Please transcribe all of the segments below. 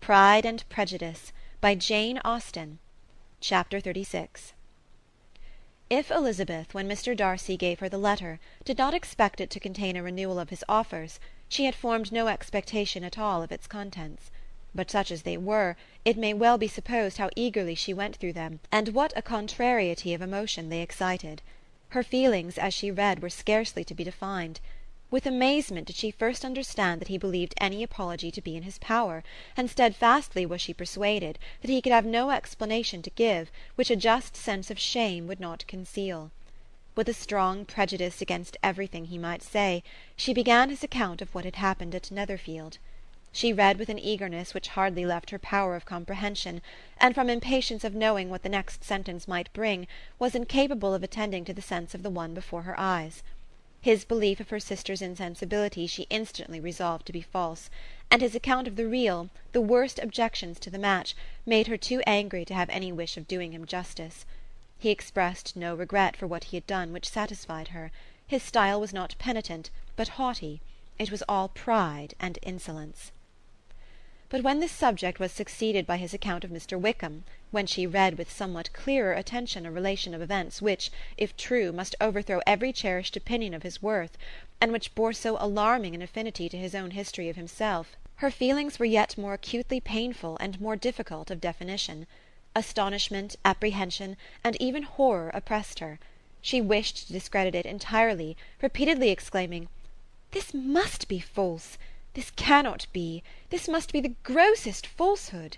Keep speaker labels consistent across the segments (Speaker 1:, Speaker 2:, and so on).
Speaker 1: Pride and Prejudice, by Jane Austen. Chapter 36. If Elizabeth, when Mr. Darcy gave her the letter, did not expect it to contain a renewal of his offers, she had formed no expectation at all of its contents. But such as they were, it may well be supposed how eagerly she went through them, and what a contrariety of emotion they excited. Her feelings, as she read, were scarcely to be defined. With amazement did she first understand that he believed any apology to be in his power, and steadfastly was she persuaded that he could have no explanation to give which a just sense of shame would not conceal. With a strong prejudice against everything he might say, she began his account of what had happened at Netherfield. She read with an eagerness which hardly left her power of comprehension, and from impatience of knowing what the next sentence might bring, was incapable of attending to the sense of the one before her eyes. His belief of her sister's insensibility she instantly resolved to be false, and his account of the real, the worst objections to the match, made her too angry to have any wish of doing him justice. He expressed no regret for what he had done which satisfied her. His style was not penitent, but haughty. It was all pride and insolence. But when this subject was succeeded by his account of Mr. Wickham, when she read with somewhat clearer attention a relation of events which, if true, must overthrow every cherished opinion of his worth, and which bore so alarming an affinity to his own history of himself, her feelings were yet more acutely painful and more difficult of definition. Astonishment, apprehension, and even horror oppressed her. She wished to discredit it entirely, repeatedly exclaiming, "This must be false! This cannot be! This must be the grossest falsehood!"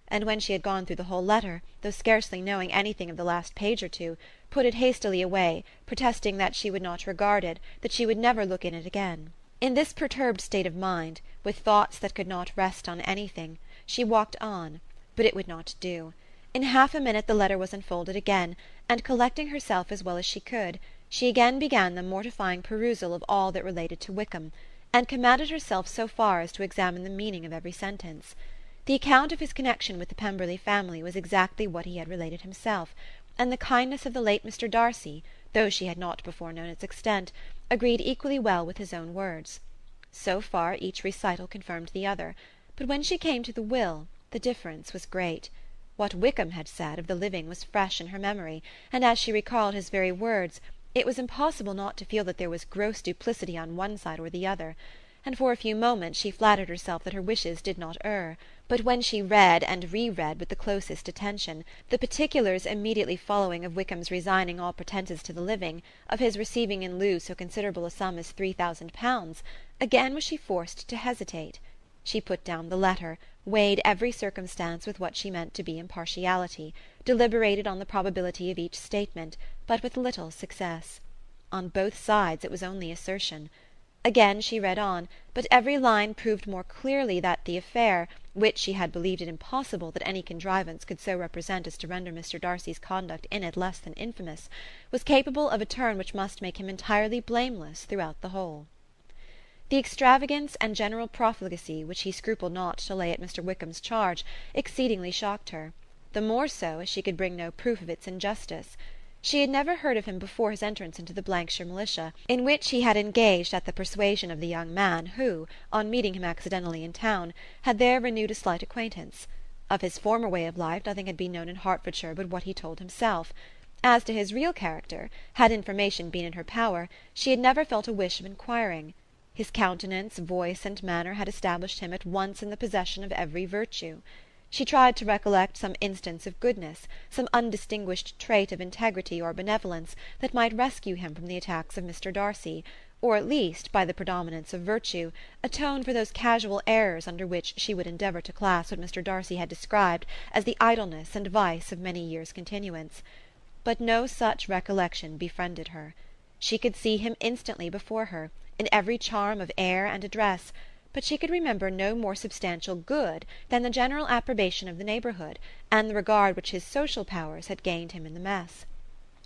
Speaker 1: And when she had gone through the whole letter, though scarcely knowing anything of the last page or two, put it hastily away, protesting that she would not regard it, that she would never look in it again. In this perturbed state of mind, with thoughts that could not rest on anything, she walked on, but it would not do. In half a minute the letter was unfolded again, and collecting herself as well as she could, she again began the mortifying perusal of all that related to Wickham, and commanded herself so far as to examine the meaning of every sentence. The account of his connection with the Pemberley family was exactly what he had related himself, and the kindness of the late Mr. Darcy, though she had not before known its extent, agreed equally well with his own words. So far each recital confirmed the other, but when she came to the will, the difference was great. What Wickham had said of the living was fresh in her memory, and as she recalled his very words, it was impossible not to feel that there was gross duplicity on one side or the other, and for a few moments she flattered herself that her wishes did not err. But when she read and re-read with the closest attention the particulars immediately following of Wickham's resigning all pretences to the living, of his receiving in lieu so considerable a sum as £3,000, again was she forced to hesitate. She put down the letter, weighed every circumstance with what she meant to be impartiality, deliberated on the probability of each statement, but with little success. On both sides it was only assertion. Again she read on, but every line proved more clearly that the affair, which she had believed it impossible that any contrivance could so represent as to render Mr. Darcy's conduct in it less than infamous, was capable of a turn which must make him entirely blameless throughout the whole. The extravagance and general profligacy which he scrupled not to lay at Mr. Wickham's charge exceedingly shocked her, the more so as she could bring no proof of its injustice. She had never heard of him before his entrance into the Blankshire militia, in which he had engaged at the persuasion of the young man who, on meeting him accidentally in town, had there renewed a slight acquaintance. Of his former way of life nothing had been known in Hertfordshire but what he told himself. As to his real character, had information been in her power, she had never felt a wish of inquiring. His countenance, voice, and manner had established him at once in the possession of every virtue. She tried to recollect some instance of goodness, some undistinguished trait of integrity or benevolence, that might rescue him from the attacks of Mr. Darcy, or at least, by the predominance of virtue, atone for those casual errors under which she would endeavour to class what Mr. Darcy had described as the idleness and vice of many years' continuance. But no such recollection befriended her. She could see him instantly before her, in every charm of air and address, but she could remember no more substantial good than the general approbation of the neighbourhood, and the regard which his social powers had gained him in the mess.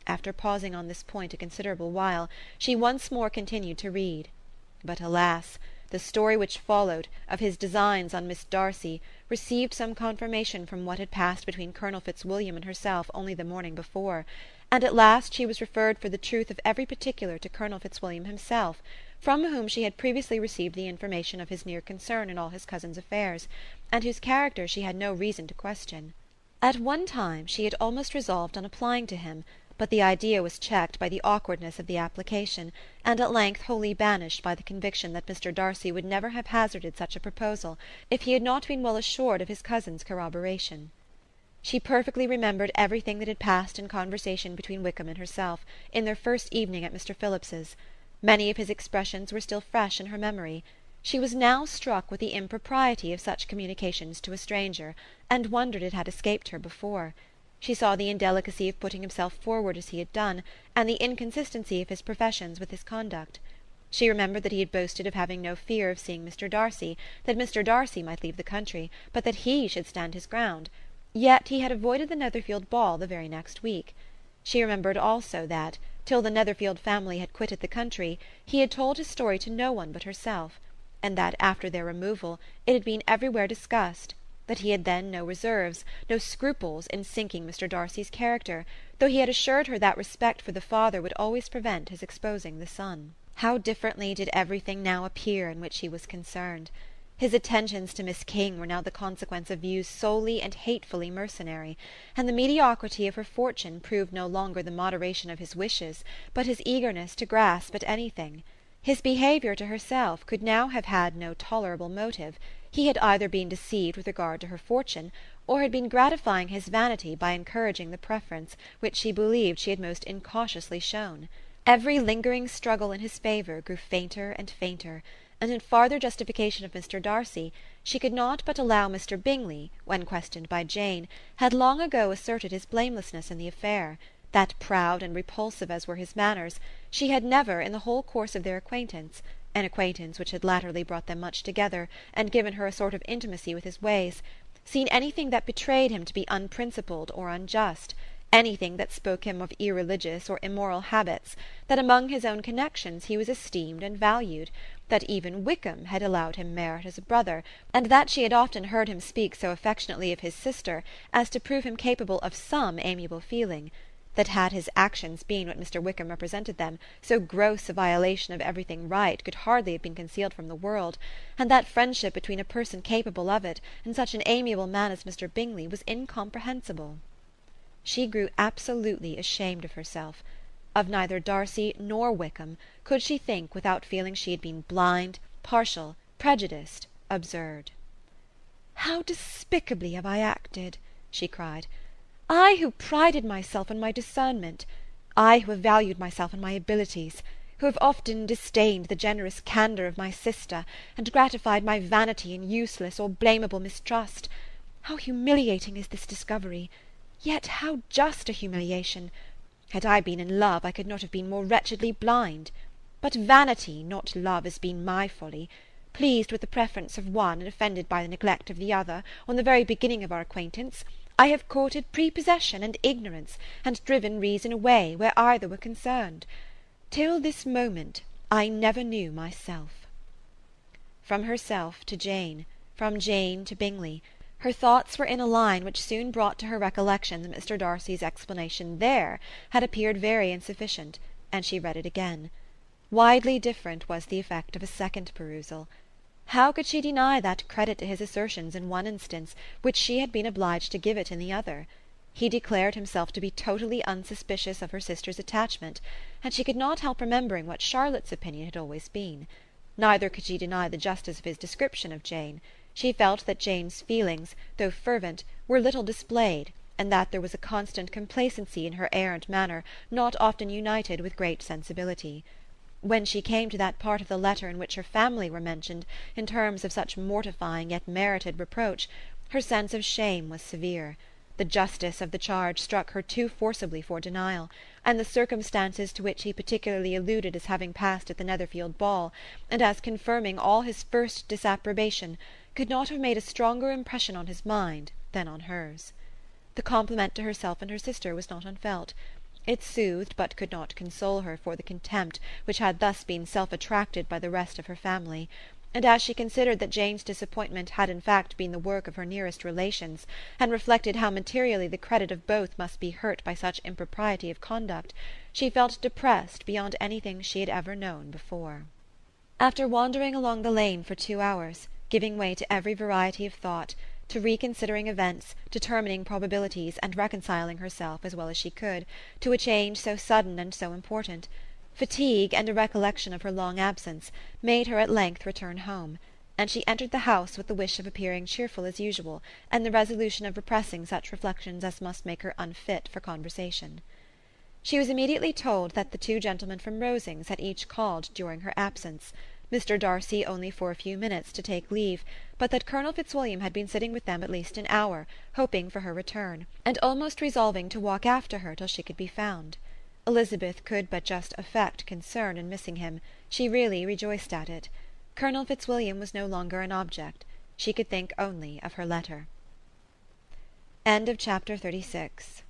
Speaker 1: After pausing on this point a considerable while, she once more continued to read. But alas! the story which followed, of his designs on Miss Darcy, received some confirmation from what had passed between Colonel Fitzwilliam and herself only the morning before, and at last she was referred for the truth of every particular to Colonel Fitzwilliam himself, from whom she had previously received the information of his near concern in all his cousin's affairs, and whose character she had no reason to question. At one time she had almost resolved on applying to him, but the idea was checked by the awkwardness of the application, and at length wholly banished by the conviction that Mr. Darcy would never have hazarded such a proposal if he had not been well assured of his cousin's corroboration. She perfectly remembered everything that had passed in conversation between Wickham and herself, in their first evening at Mr. Phillips's. Many of his expressions were still fresh in her memory. She was now struck with the impropriety of such communications to a stranger, and wondered it had escaped her before. She saw the indelicacy of putting himself forward as he had done, and the inconsistency of his professions with his conduct. She remembered that he had boasted of having no fear of seeing Mr. Darcy, that Mr. Darcy might leave the country, but that he should stand his ground. Yet he had avoided the Netherfield ball the very next week. She remembered also that, till the Netherfield family had quitted the country, he had told his story to no one but herself, and that after their removal it had been everywhere discussed, that he had then no reserves, no scruples in sinking Mr. Darcy's character, though he had assured her that respect for the father would always prevent his exposing the son. How differently did everything now appear in which he was concerned! His attentions to Miss King were now the consequence of views solely and hatefully mercenary, and the mediocrity of her fortune proved no longer the moderation of his wishes, but his eagerness to grasp at anything. His behaviour to herself could now have had no tolerable motive. He had either been deceived with regard to her fortune, or had been gratifying his vanity by encouraging the preference which she believed she had most incautiously shown. Every lingering struggle in his favour grew fainter and fainter, and in farther justification of Mr. Darcy, she could not but allow Mr. Bingley, when questioned by Jane, had long ago asserted his blamelessness in the affair, that proud and repulsive as were his manners, she had never, in the whole course of their acquaintance, an acquaintance which had latterly brought them much together, and given her a sort of intimacy with his ways, seen anything that betrayed him to be unprincipled or unjust, anything that spoke him of irreligious or immoral habits, that among his own connections he was esteemed and valued, that even Wickham had allowed him merit as a brother, and that she had often heard him speak so affectionately of his sister as to prove him capable of some amiable feeling, that had his actions been what Mr. Wickham represented them, so gross a violation of everything right could hardly have been concealed from the world, and that friendship between a person capable of it and such an amiable man as Mr. Bingley was incomprehensible. She grew absolutely ashamed of herself. Of neither Darcy nor Wickham could she think without feeling she had been blind, partial, prejudiced, absurd. "How despicably have I acted!" she cried. "I who prided myself on my discernment, I who have valued myself on my abilities, who have often disdained the generous candour of my sister, and gratified my vanity in useless or blamable mistrust. How humiliating is this discovery! Yet how just a humiliation! Had I been in love, I could not have been more wretchedly blind. But vanity, not love, has been my folly. Pleased with the preference of one, and offended by the neglect of the other, on the very beginning of our acquaintance, I have courted prepossession and ignorance, and driven reason away where either were concerned. Till this moment I never knew myself." From herself to Jane, from Jane to Bingley, her thoughts were in a line which soon brought to her recollection that Mr. Darcy's explanation there had appeared very insufficient, and she read it again. Widely different was the effect of a second perusal. How could she deny that credit to his assertions in one instance which she had been obliged to give it in the other? He declared himself to be totally unsuspicious of her sister's attachment, and she could not help remembering what Charlotte's opinion had always been. Neither could she deny the justice of his description of Jane. She felt that Jane's feelings, though fervent, were little displayed, and that there was a constant complacency in her air and manner not often united with great sensibility. When she came to that part of the letter in which her family were mentioned in terms of such mortifying yet merited reproach, her sense of shame was severe. The justice of the charge struck her too forcibly for denial, and the circumstances to which he particularly alluded as having passed at the Netherfield ball, and as confirming all his first disapprobation, could not have made a stronger impression on his mind than on hers. The compliment to herself and her sister was not unfelt. It soothed but could not console her for the contempt which had thus been self-attracted by the rest of her family, and as she considered that Jane's disappointment had in fact been the work of her nearest relations, and reflected how materially the credit of both must be hurt by such impropriety of conduct, she felt depressed beyond anything she had ever known before. After wandering along the lane for 2 hours, giving way to every variety of thought, to reconsidering events, determining probabilities, and reconciling herself, as well as she could, to a change so sudden and so important, fatigue, and a recollection of her long absence, made her at length return home, and she entered the house with the wish of appearing cheerful as usual, and the resolution of repressing such reflections as must make her unfit for conversation. She was immediately told that the 2 gentlemen from Rosings had each called during her absence, Mr. Darcy only for a few minutes to take leave, but that Colonel Fitzwilliam had been sitting with them at least an hour, hoping for her return, and almost resolving to walk after her till she could be found. Elizabeth could but just affect concern in missing him. She really rejoiced at it. Colonel Fitzwilliam was no longer an object. She could think only of her letter. End of chapter 36.